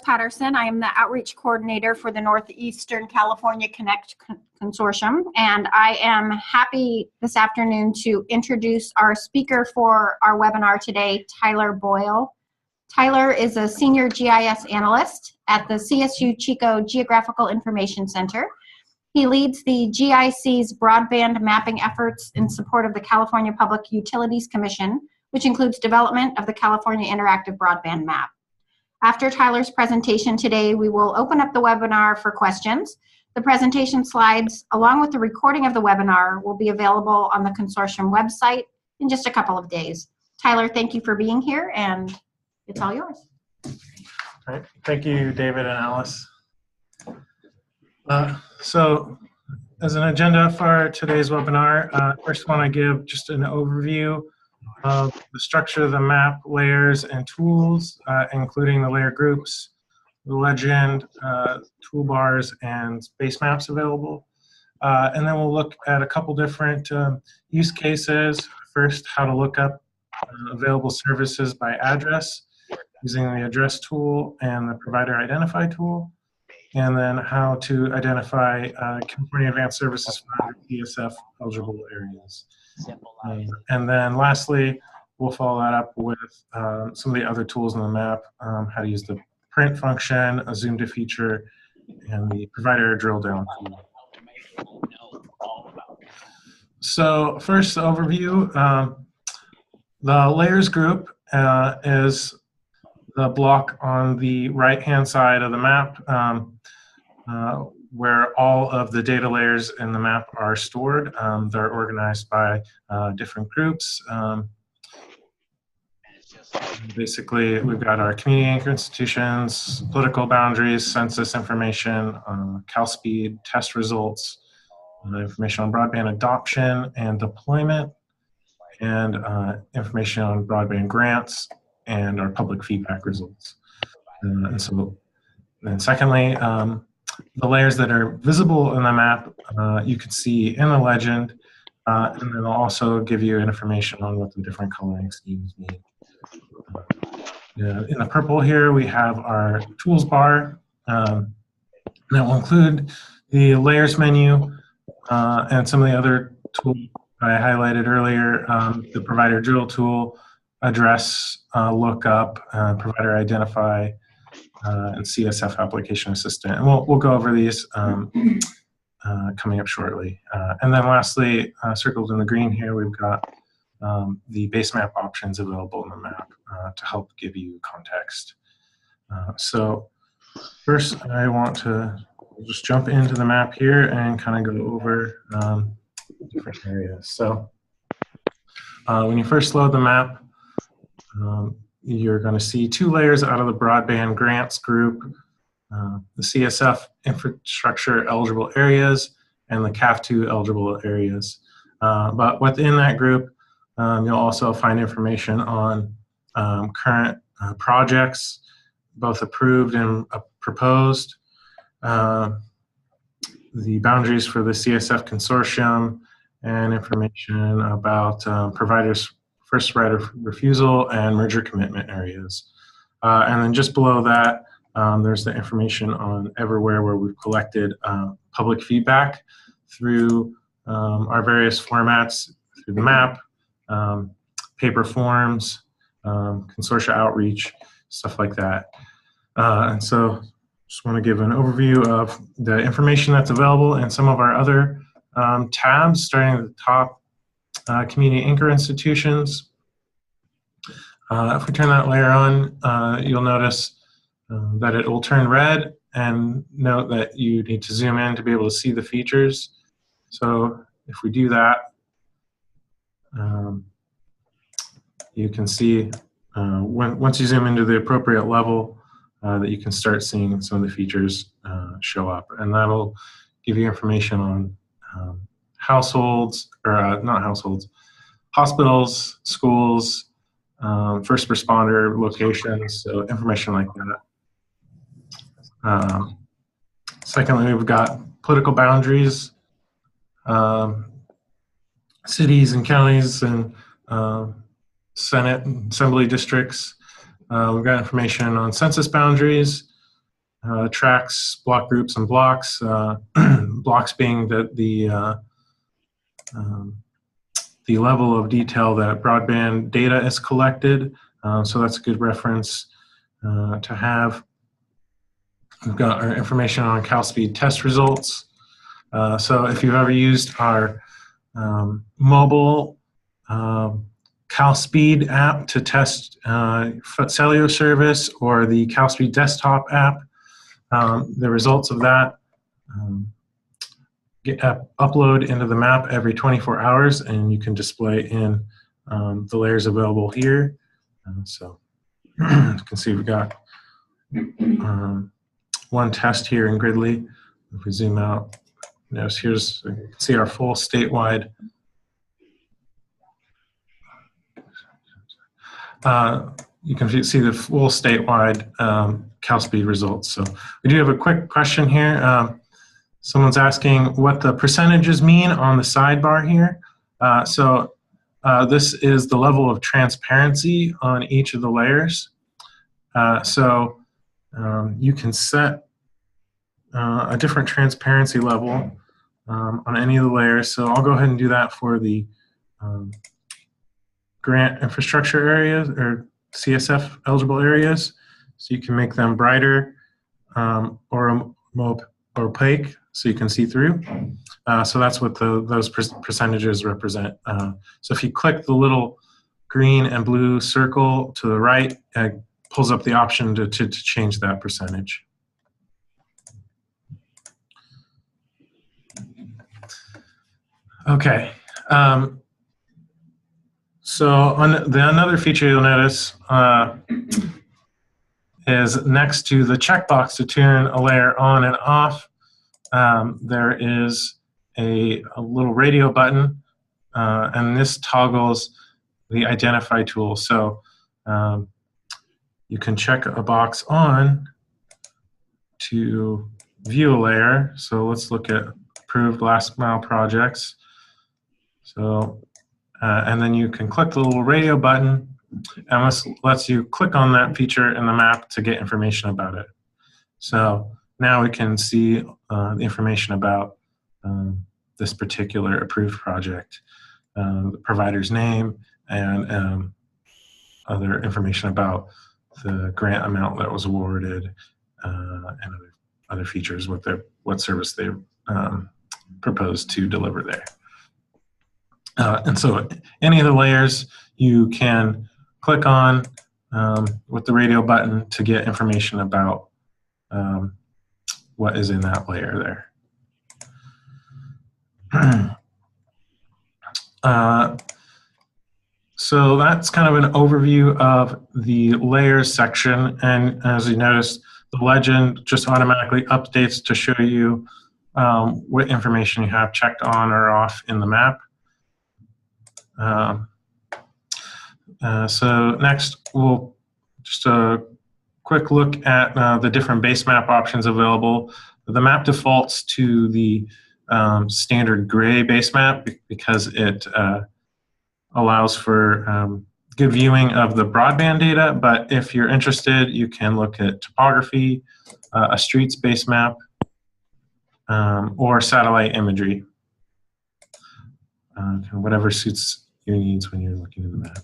Patterson. I am the outreach coordinator for the Northeastern California Connect Consortium, and I am happy this afternoon to introduce our speaker for our webinar today, Tyler Boyle. Tyler is a senior GIS analyst at the CSU Chico Geographical Information Center. He leads the GIC's broadband mapping efforts in support of the California Public Utilities Commission, which includes development of the California Interactive Broadband Map. After Tyler's presentation today, we will open up the webinar for questions. The presentation slides, along with the recording of the webinar, will be available on the consortium website in just a couple of days. Tyler, thank you for being here, and it's all yours. All right. Thank you, David and Alice. So, as an agenda for today's webinar, first I want to give just an overview of the structure of the map, layers, and tools, including the layer groups, the legend, toolbars, and base maps available. And then we'll look at a couple different use cases. First, how to look up available services by address using the address tool and the provider identify tool. And then how to identify California Advanced Services for ESF eligible areas. And then lastly, we'll follow that up with some of the other tools in the map, how to use the print function, a zoom to feature, and the provider drill down tool. So first overview, the layers group is the block on the right-hand side of the map where all of the data layers in the map are stored. They're organized by different groups. Basically, we've got our community anchor institutions, political boundaries, census information, CalSpeed test results, information on broadband adoption and deployment, and information on broadband grants, and our public feedback results. And then secondly, the layers that are visible in the map, you can see in the legend, and then it'll also give you information on what the different coloring schemes mean. In the purple here, we have our tools bar. That will include the layers menu and some of the other tools I highlighted earlier, the provider drill tool, address, lookup, provider identify, and CSF application assistant. And we'll go over these coming up shortly. And then lastly, circled in the green here, we've got the base map options available in the map to help give you context. So first I want to just jump into the map here and kind of go over different areas. So when you first load the map, you're going to see two layers out of the broadband grants group, the CSF infrastructure eligible areas and the CAF2 eligible areas. But within that group, you'll also find information on current projects, both approved and proposed, the boundaries for the CSF consortium, and information about providers' first right of refusal and merger commitment areas. And then just below that, there's the information on everywhere where we've collected public feedback through our various formats, through the map, paper forms, consortia outreach, stuff like that. And so just want to give an overview of the information that's available in some of our other tabs, starting at the top, community anchor institutions. If we turn that layer on, you'll notice that it will turn red, and note that you need to zoom in to be able to see the features. So if we do that, you can see once you zoom into the appropriate level that you can start seeing some of the features show up, and that'll give you information on households, or not households, hospitals, schools, first responder locations, so information like that. Secondly, we've got political boundaries, cities and counties and Senate and Assembly districts. We've got information on census boundaries, tracks, block groups, and blocks. Blocks being the level of detail that broadband data is collected. So that's a good reference to have. We've got our information on CalSpeed test results. So if you've ever used our mobile CalSpeed app to test cellular service, or the CalSpeed desktop app, the results of that get upload into the map every 24 hours, and you can display in the layers available here. So you can see we've got one test here in Gridley. If we zoom out, notice you can see our full statewide you can see the full statewide CalSpeed results. So we do have a quick question here. Someone's asking what the percentages mean on the sidebar here. This is the level of transparency on each of the layers. You can set a different transparency level on any of the layers. So I'll go ahead and do that for the grant infrastructure areas, or CSF eligible areas. So you can make them brighter or more opaque so you can see through. So that's what those percentages represent. So if you click the little green and blue circle to the right, it pulls up the option to change that percentage. Okay. So another feature you'll notice is next to the checkbox to turn a layer on and off, there is a little radio button, and this toggles the identify tool. So you can check a box on to view a layer. So let's look at approved last mile projects. So and then you can click the little radio button, and this lets you click on that feature in the map to get information about it. So now we can see the information about this particular approved project, the provider's name, and other information about the grant amount that was awarded, and other features, what service they proposed to deliver there. And so any of the layers you can click on with the radio button to get information about what is in that layer there. So that's kind of an overview of the layers section, and as you notice, the legend just automatically updates to show you what information you have checked on or off in the map. So next, we'll just a quick look at the different base map options available. The map defaults to the standard gray base map because it allows for good viewing of the broadband data, but if you're interested, you can look at topography, a streets base map, or satellite imagery, whatever suits your needs when you're looking at the map.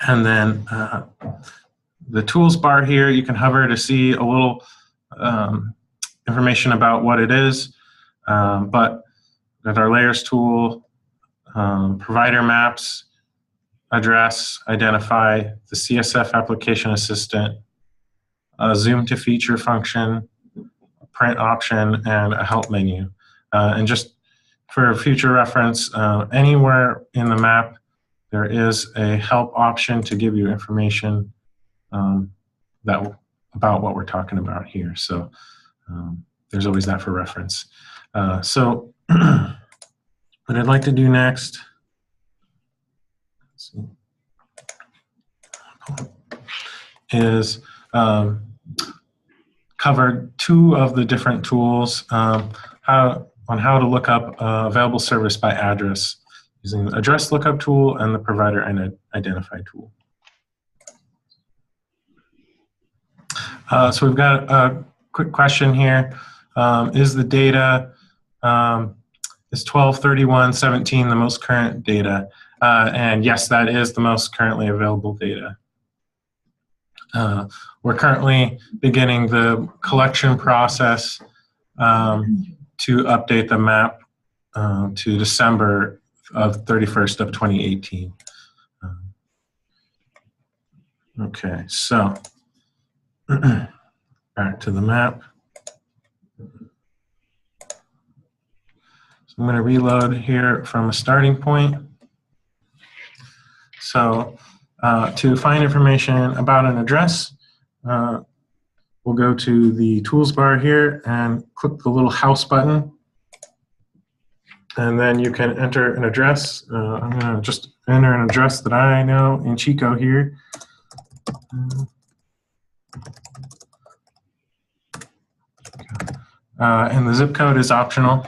And then the tools bar here, you can hover to see a little information about what it is, but with our layers tool, provider maps, address, identify, the CSF application assistant, a zoom to feature function, a print option, and a help menu. And just for future reference, anywhere in the map there is a help option to give you information about what we're talking about here. So there's always that for reference. So what I'd like to do next is cover two of the different tools on how to look up available service by address using the address lookup tool and the provider identify tool. So we've got a quick question here. Is the data, is 12/31/17 the most current data? And yes, that is the most currently available data. We're currently beginning the collection process to update the map to December of 31st of 2018. Okay, so back to the map. So I'm going to reload here from a starting point. So to find information about an address, we'll go to the tools bar here and click the little house button. And then you can enter an address. I'm going to just enter an address that I know in Chico here. And the zip code is optional.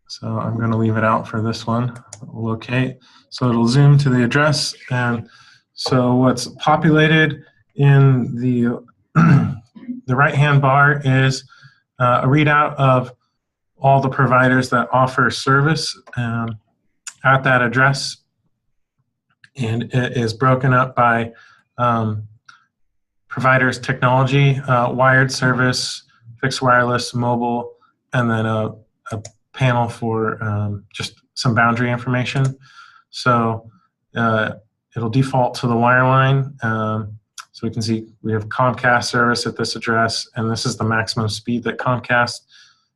So I'm going to leave it out for this one. Locate. So it'll zoom to the address. And so what's populated in the, the right-hand bar is a readout of all the providers that offer service at that address. And it is broken up by providers, technology, wired service, fixed wireless, mobile, and then a panel for just some boundary information. So it'll default to the wireline. So we can see we have Comcast service at this address, and this is the maximum speed that Comcast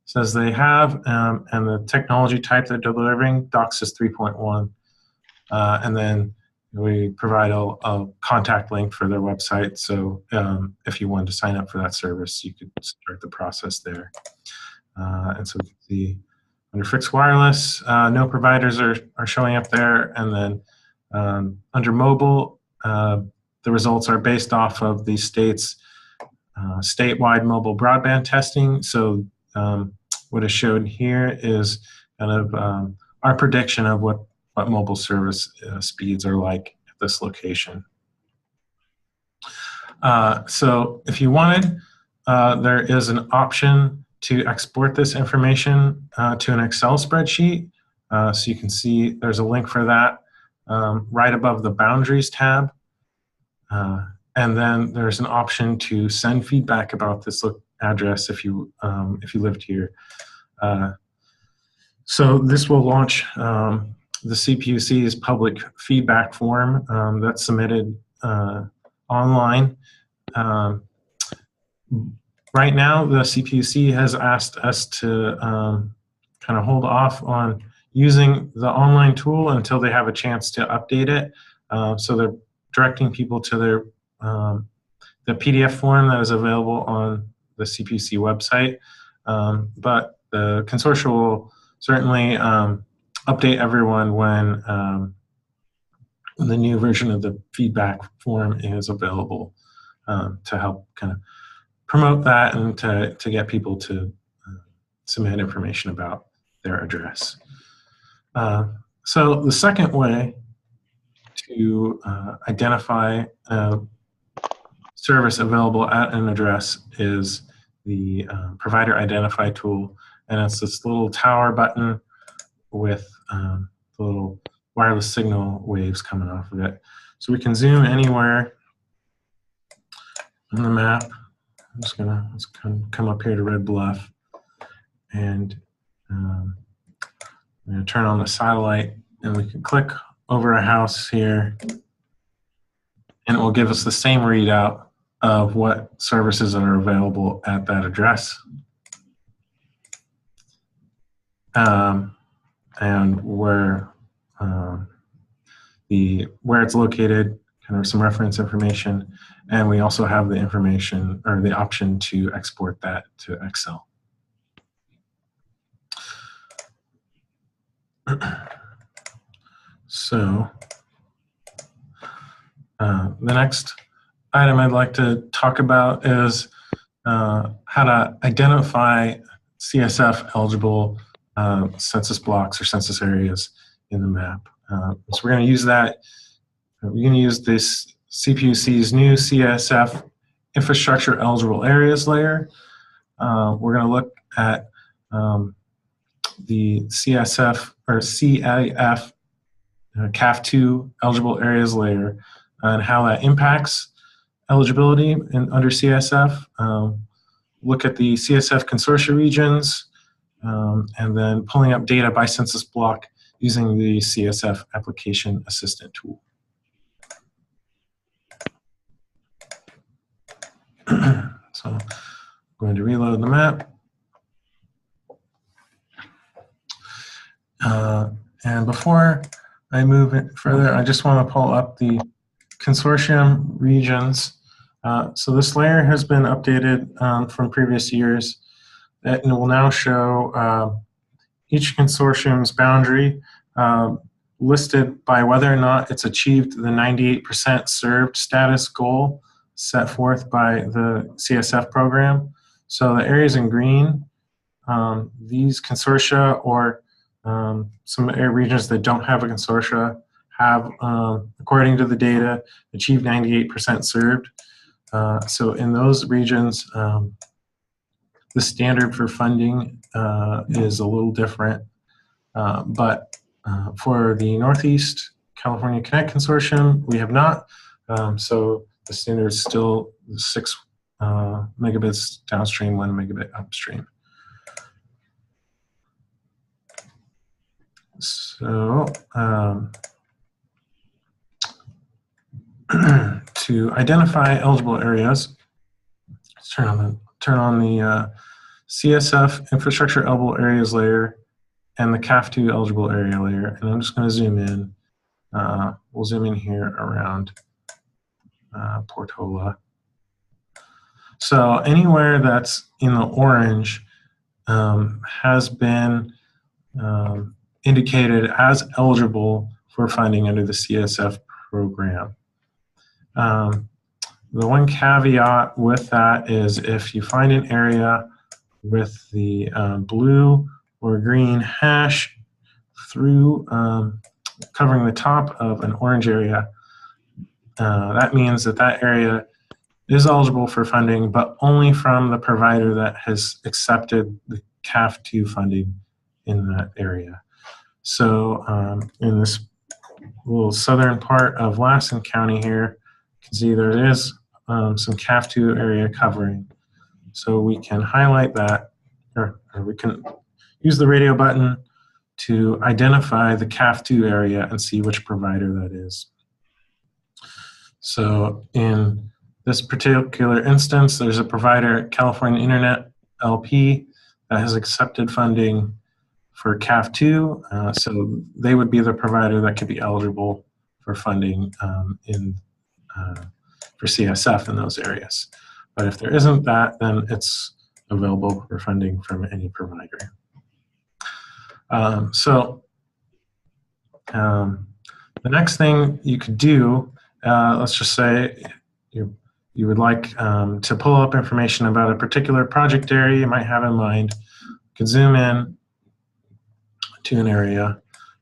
says they have, and the technology type they're delivering, DOCSIS 3.1. And then we provide a contact link for their website. So if you wanted to sign up for that service, you could start the process there. And so we can see under fixed wireless, no providers are showing up there. And then under mobile, the results are based off of the state's statewide mobile broadband testing. So what is shown here is kind of our prediction of what mobile service speeds are like at this location. So if you wanted, there is an option to export this information to an Excel spreadsheet. So you can see there's a link for that right above the Boundaries tab. And then there's an option to send feedback about this address if you lived here. So this will launch the CPUC's public feedback form that's submitted online. Right now, the CPUC has asked us to kind of hold off on using the online tool until they have a chance to update it. So they're directing people to their the PDF form that is available on the CPUC website. But the consortium will certainly update everyone when the new version of the feedback form is available to help kind of promote that and to get people to submit information about their address. So the second way to identify a service available at an address is the provider identify tool, and it's this little tower button with the little wireless signal waves coming off of it. So we can zoom anywhere on the map. I'm just gonna let's come up here to Red Bluff, and I'm gonna turn on the satellite, and we can click over a house here, and it will give us the same readout of what services are available at that address. And where it's located, kind of some reference information, and we also have the information or the option to export that to Excel. So the next item I'd like to talk about is how to identify CSF eligible census blocks or census areas in the map. So we're going to use that. We're going to use this CPUC's new CSF infrastructure eligible areas layer. We're going to look at the CSF or CIF CAF2 eligible areas layer and how that impacts eligibility under CSF. Look at the CSF consortia regions, and then pulling up data by census block using the CSF application assistant tool. So I'm going to reload the map. And before I move it further, I just want to pull up the consortium regions. So this layer has been updated from previous years, and will now show each consortium's boundary listed by whether or not it's achieved the 98% served status goal set forth by the CSF program. So the areas in green, these consortia or some area regions that don't have a consortia have, according to the data, achieved 98% served. So in those regions, the standard for funding is a little different. But for the Northeast California Connect Consortium, we have not. So the standard is still 6 megabits downstream, 1 megabit upstream. So to identify eligible areas, let's turn on the CSF infrastructure eligible areas layer and the CAF2 eligible area layer, and I'm just going to zoom in. We'll zoom in here around Portola. So anywhere that's in the orange has been indicated as eligible for funding under the CSF program. The one caveat with that is if you find an area with the blue or green hash through covering the top of an orange area, that means that that area is eligible for funding, but only from the provider that has accepted the CAF2 funding in that area. So in this little southern part of Lassen County here, you can see there is some CAF2 area covering. So we can highlight that, or we can use the radio button to identify the CAF2 area and see which provider that is. So in this particular instance, there's a provider, California Internet LP, that has accepted funding for CAF2, so they would be the provider that could be eligible for funding for CSF in those areas. But if there isn't that, then it's available for funding from any provider. The next thing you could do, let's just say you would like to pull up information about a particular project area you might have in mind. You could zoom in to an area.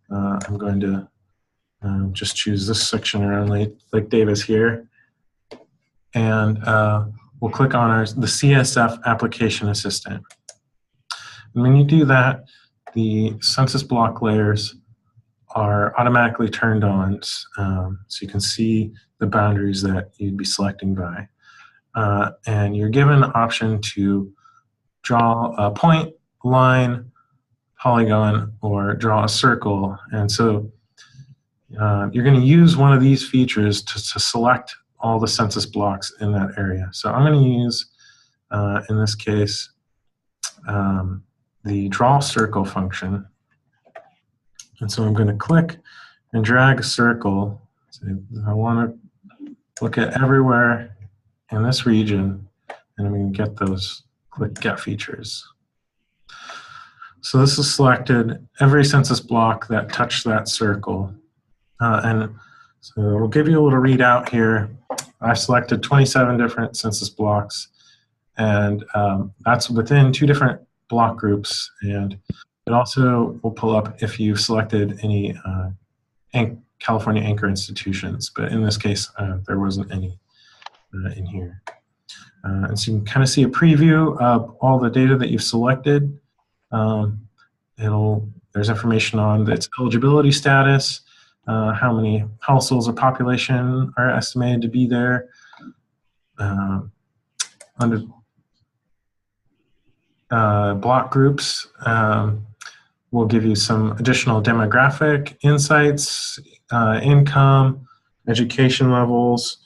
I'm going to just choose this section around Lake Davis here. And we'll click on the CSF application assistant. And when you do that, the census block layers are automatically turned on, so you can see the boundaries that you'd be selecting by. And you're given the option to draw a point, line, polygon, or draw a circle. And so you're going to use one of these features to select all the census blocks in that area. So I'm going to use, in this case, the draw circle function. And so I'm going to click and drag a circle. So I want to look at everywhere in this region, and I'm going to get those, click Get Features. So this is selected every census block that touched that circle. And so it'll give you a little readout here. I've selected 27 different census blocks, and that's within 2 different block groups. And it also will pull up if you've selected any California anchor institutions, but in this case, there wasn't any in here. And so you can kind of see a preview of all the data that you've selected. There's information on its eligibility status, how many households or population are estimated to be there. Under block groups, we'll give you some additional demographic insights, income, education levels,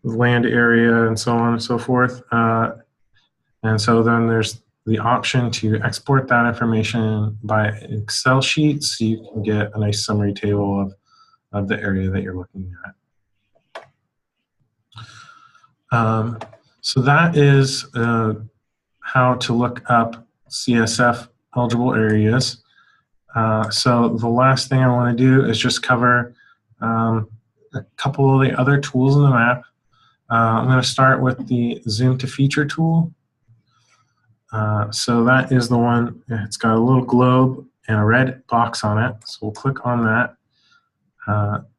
land area, and so on and so forth. And so then there's the option to export that information by Excel sheet, so you can get a nice summary table of the area that you're looking at. So that is how to look up CSF eligible areas. So the last thing I want to do is just cover a couple of the other tools in the map. I'm going to start with the Zoom to Feature tool. So that is the one, it's got a little globe and a red box on it. So we'll click on that.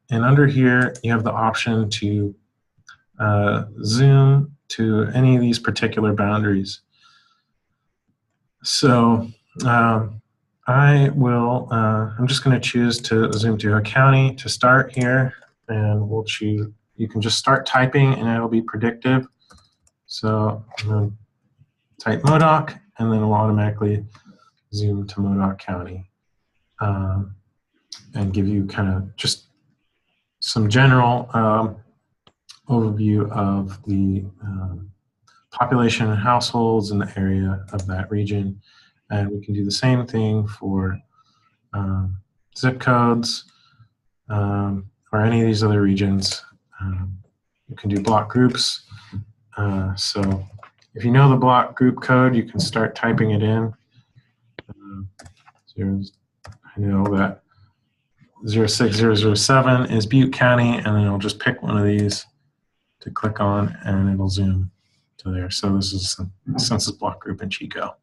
And under here, you have the option to zoom to any of these particular boundaries. So I'm just going to choose to zoom to a county to start here. And we'll choose, you can just start typing and it'll be predictive. So I'm going to type Modoc, and then it'll automatically zoom to Modoc County and give you kind of just some general overview of the population and households in the area of that region. And we can do the same thing for zip codes or any of these other regions. You can do block groups. So if you know the block group code, you can start typing it in. I know that 06007 is Butte County, and then I'll just pick one of these to click on, and it'll zoom to there. So this is a census block group in Chico.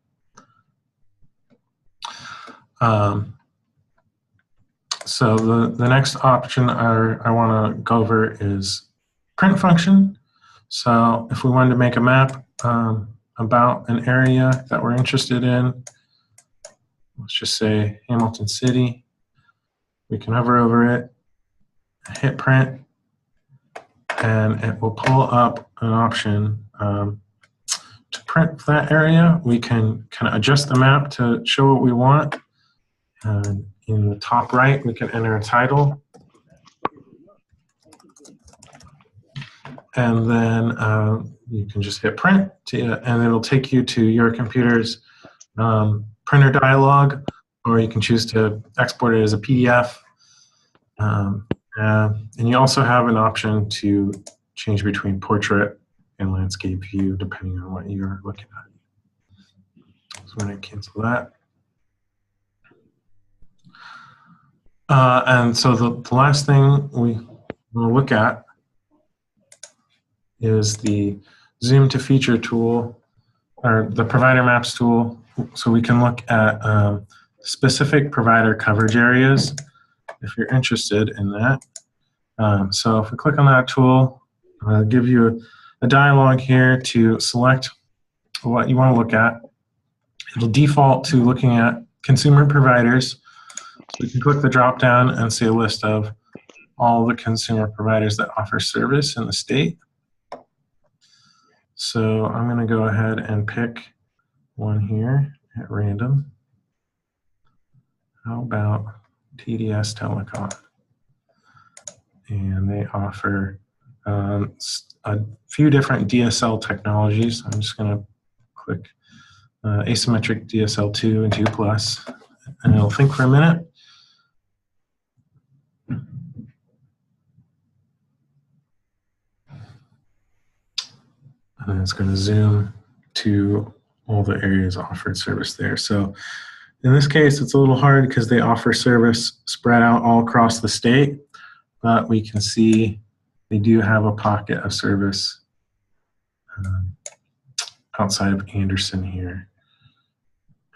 So the next option I want to go over is print function. So if we wanted to make a map about an area that we're interested in, let's just say Hamilton City, we can hover over it, hit print, and it will pull up an option to print that area. We can kind of adjust the map to show what we want. And in the top right, we can enter a title. And then you can just hit print, and it'll take you to your computer's printer dialog, or you can choose to export it as a PDF. And you also have an option to change between portrait and landscape view, depending on what you're looking at. So I'm going to cancel that. And so the last thing we will look at is the Zoom to Feature tool, or the Provider Maps tool. So we can look at specific provider coverage areas if you're interested in that. So if we click on that tool, I'll give you a dialog here to select what you want to look at. It'll default to looking at consumer providers. So you can click the drop down and see a list of all the consumer providers that offer service in the state. So I'm going to go ahead and pick one here at random. How about TDS Telecom? And they offer a few different DSL technologies. I'm just going to click asymmetric DSL 2 and 2 plus, and it'll think for a minute. And it's going to zoom to all the areas offered service there. So in this case, it's a little hard because they offer service spread out all across the state, but we can see they do have a pocket of service outside of Anderson here.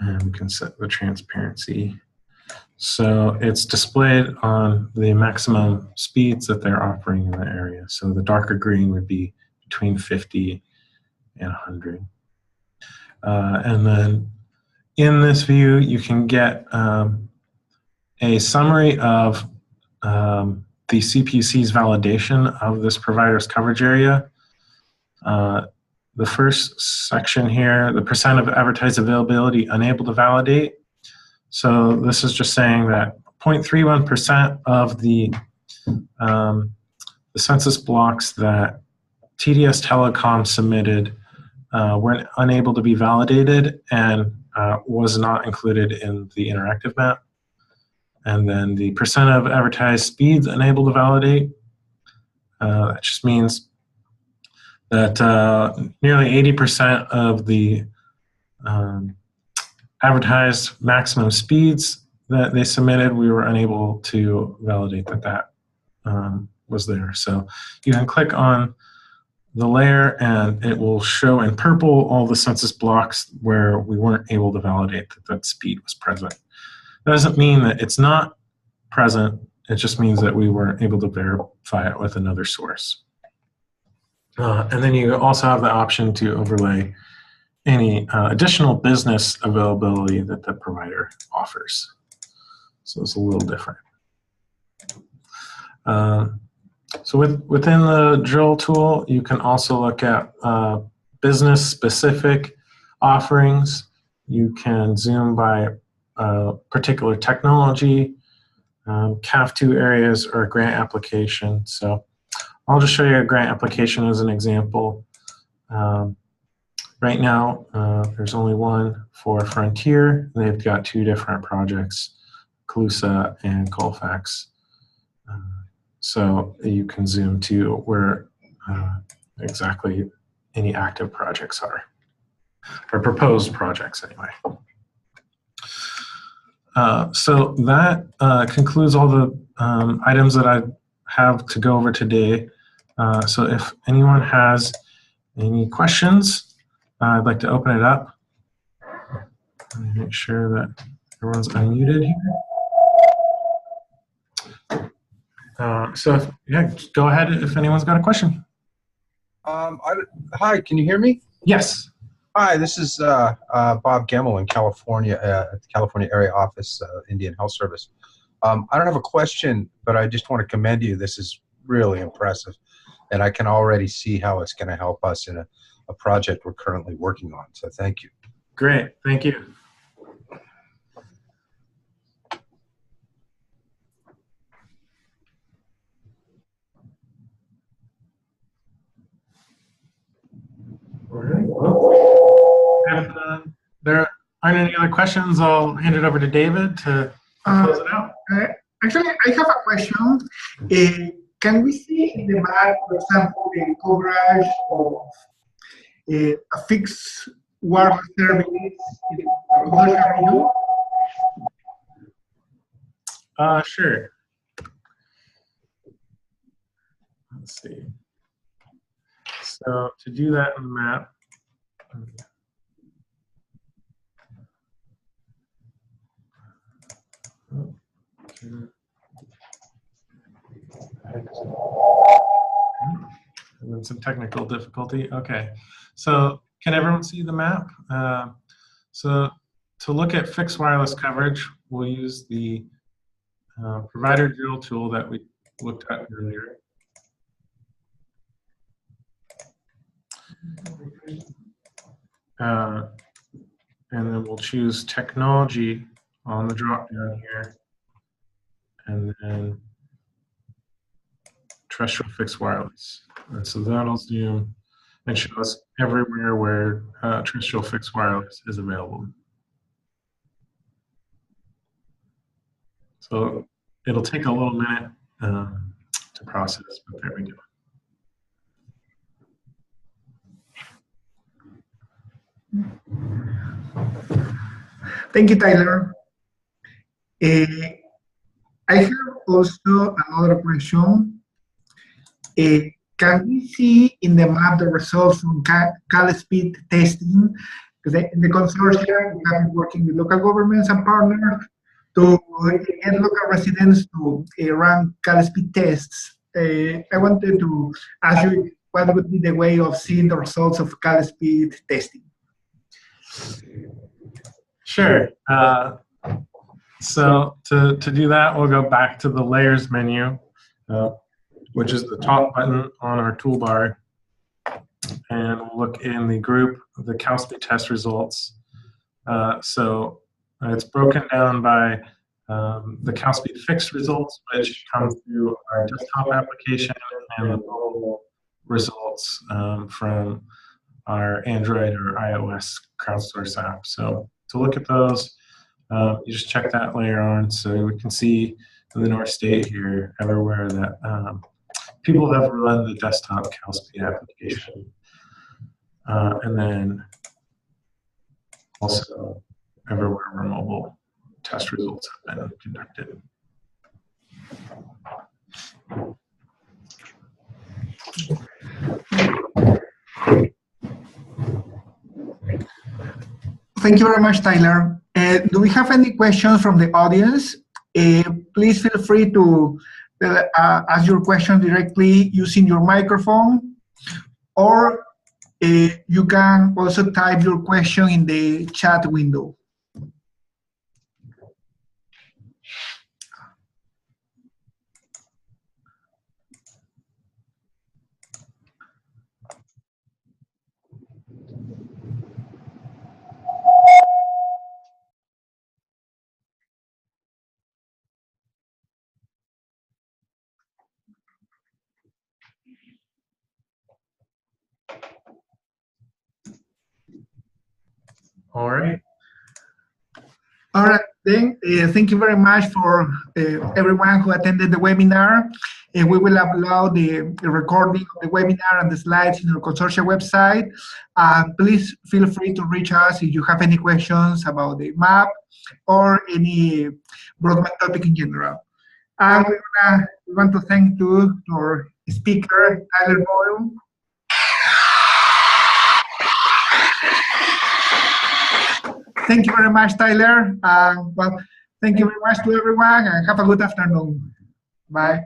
And we can set the transparency. So it's displayed on the maximum speeds that they're offering in the area. So the darker green would be between 50 and 100. And then in this view, you can get a summary of the CPC's validation of this provider's coverage area. The first section here, the percent of advertised availability unable to validate. So this is just saying that 0.31% of the census blocks that TDS Telecom submitted were unable to be validated and was not included in the interactive map. And then the percent of advertised speeds unable to validate, that just means that nearly 80% of the advertised maximum speeds that they submitted, we were unable to validate that was there. So you can click on the layer and it will show in purple all the census blocks where we weren't able to validate that speed was present. That doesn't mean that it's not present, it just means that we weren't able to verify it with another source. And then you also have the option to overlay any additional business availability that the provider offers. So it's a little different. So within the drill tool, you can also look at business-specific offerings. You can zoom by particular technology, CAF2 areas, or a grant application. So I'll just show you a grant application as an example. Right now, there's only one for Frontier. They've got two different projects, Calusa and Colfax. So you can zoom to where exactly any active projects are, or proposed projects anyway. So that concludes all the items that I have to go over today. So if anyone has any questions, I'd like to open it up. Let me make sure that everyone's unmuted here. So yeah, go ahead if anyone's got a question. Hi, can you hear me? Yes. Hi, this is Bob Gemmel in California, at the California Area Office, Indian Health Service. I don't have a question, but I just want to commend you. This is really impressive, and I can already see how it's going to help us in a project we're currently working on. So thank you. Great, thank you. All right. Well, if there aren't any other questions, I'll hand it over to David to close it out. Actually, I have a question. Can we see in the map, for example, the coverage of a fixed wireless service in the region? Sure. Let's see. So to do that on the map, and some technical difficulty. Okay, so can everyone see the map? So to look at fixed wireless coverage, we'll use the provider drill tool that we looked at earlier. And then we'll choose technology on the drop down here, and then terrestrial fixed wireless. And so that'll zoom and show us everywhere where terrestrial fixed wireless is available. So it'll take a little minute to process, but there we go. Thank you, Tyler. I have also another question. Can we see in the map the results from CalSpeed testing? Because in the consortium, we have been working with local governments and partners to get local residents to run CalSpeed tests. I wanted to ask you what would be the way of seeing the results of CalSpeed testing? Sure. So to do that, we'll go back to the layers menu, which is the top button on our toolbar. And we'll look in the group, the CalSpeed test results. So it's broken down by the CalSpeed fixed results, which come through our desktop application, and the mobile results from our Android or iOS crowdsource app. So to look at those, you just check that layer on, so we can see in the North State here everywhere that people have run the desktop CalSpeed application. And then also everywhere where mobile test results have been conducted. Thank you very much, Tyler. Do we have any questions from the audience? Please feel free to ask your question directly using your microphone, or you can also type your question in the chat window. All right. All right, then, thank you very much for everyone who attended the webinar. We will upload the recording of the webinar and the slides in our consortia website. Please feel free to reach us if you have any questions about the map or any broadband topic in general. And we want to thank our speaker, Tyler Boyle. Thank you very much, Tyler. Well, thank you very much to everyone, and have a good afternoon. Bye.